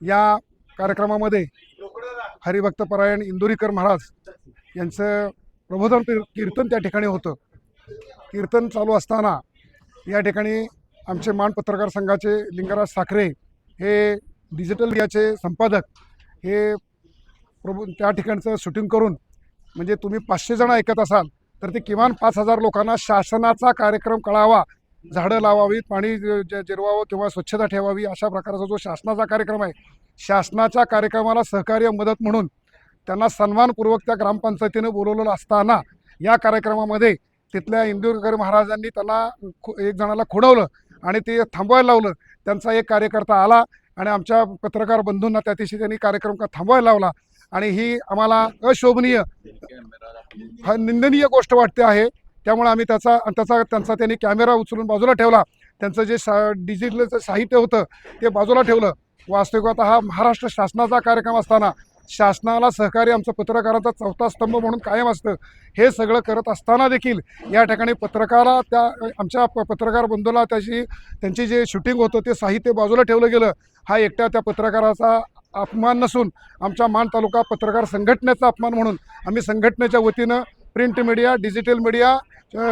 या कार्यक्रमामध्ये हरिभक्तपरायण इंदुरीकर महाराज यांचं प्रबोधन कीर्तन त्या ठिकाणी होतं। कीर्तन चालू असताना या ठिकाणी आमचे मान पत्रकार संघाचे लिंगराज साखरे हे डिजिटल मीडियाचे संपादक हे त्या ठिकाणचं शूटिंग करून, म्हणजे तुम्ही 500 जण ऐकत असाल तर ते किमान 5000 लोकांना शासनाचा कार्यक्रम कळावा, झाडं लावावीत, पाणी जिरवावं किंवा स्वच्छता ठेवावी, अशा प्रकारचा जो शासनाचा कार्यक्रम आहे, शासनाच्या कार्यक्रमाला सहकार्य मदत म्हणून त्यांना सन्मानपूर्वक त्या ग्रामपंचायतीने बोलवलेलं असताना या कार्यक्रमामध्ये तिथल्या इंदुरीकर महाराजांनी त्यांना एक जणाला खोडवलं आणि ते थांबवायला लावलं। त्यांचा एक कार्यकर्ता आला आणि आमच्या पत्रकार बंधूंना त्या दिवशी त्यांनी कार्यक्रम थांबवायला लावला आणि ही आम्हाला अशोभनीय, निंदनीय गोष्ट वाटते आहे। त्यामुळे आम्ही त्यांचा त्यांनी कॅमेरा उचलून बाजूला ठेवला, त्यांचं जे डिजिटलचं साहित्य होतं ते बाजूला ठेवलं। वास्तविकता हा महाराष्ट्र शासनाचा कार्यक्रम असताना शासनाला सहकार्य आमचं पत्रकारांचा चौथा स्तंभ म्हणून कायम असतं। हे सगळं करत असताना देखील या ठिकाणी पत्रकाराला त्या आमच्या पत्रकार बंधूला त्यांची जे शूटिंग होतं ते साहित्य बाजूला ठेवलं गेलं। हा एकट्या त्या पत्रकाराचा अपमान नसून आमच्या मान तालुका पत्रकार संघटनेचा अपमान म्हणून आम्ही संघटनेच्या वतीनं print media, digital media,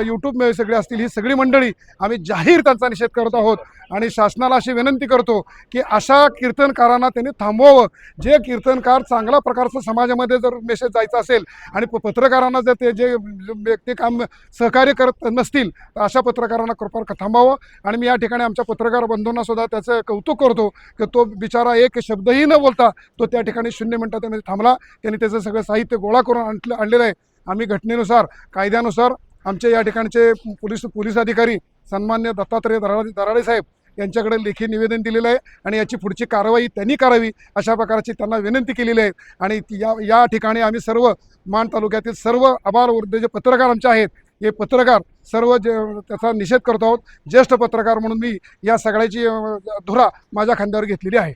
YouTube सगळे असतील, ही सगळी मंडळी आम्ही जाहीर त्यांचा निषेध करत आहोत आणि शासनाला अशी विनंती करतो की अशा कीर्तनकारांना त्यांनी थांबवावं। जे कीर्तनकार चांगल्या प्रकारचं समाजामध्ये जर मेसेज जायचा असेल आणि पत्रकारांना जर ते जे व्यक्ती काम सहकार्य करत नसतील तर अशा पत्रकारांना कृपा थांबावं। आणि मी या ठिकाणी आमच्या पत्रकार बंधूंना सुद्धा त्याचं कौतुक करतो की तो बिचारा एक शब्दही न बोलता तो त्या ठिकाणी 0 मिनिटात थांबला। त्यांनी त्याचं सगळं साहित्य गोळा करून आणलेलं आहे। आम्ही घटनेनुसार, कायद्यानुसार आमचे या ठिकाणचे पोलीस अधिकारी सन्मान्य दत्तात्रय दराडे साहेब यांच्याकडे लेखी निवेदन दिलेलं आहे आणि याची पुढची कारवाई त्यांनी करावी अशा प्रकारची त्यांना विनंती केलेली आहे। आणि या ठिकाणी आम्ही सर्व मान तालुक्यातील सर्व आबालवृद्ध जे पत्रकार आमचे आहेत, हे पत्रकार सर्व त्याचा निषेध करतो आहोत। ज्येष्ठ पत्रकार म्हणून मी या सगळ्याची धुरा माझ्या खांद्यावर घेतलेली आहे।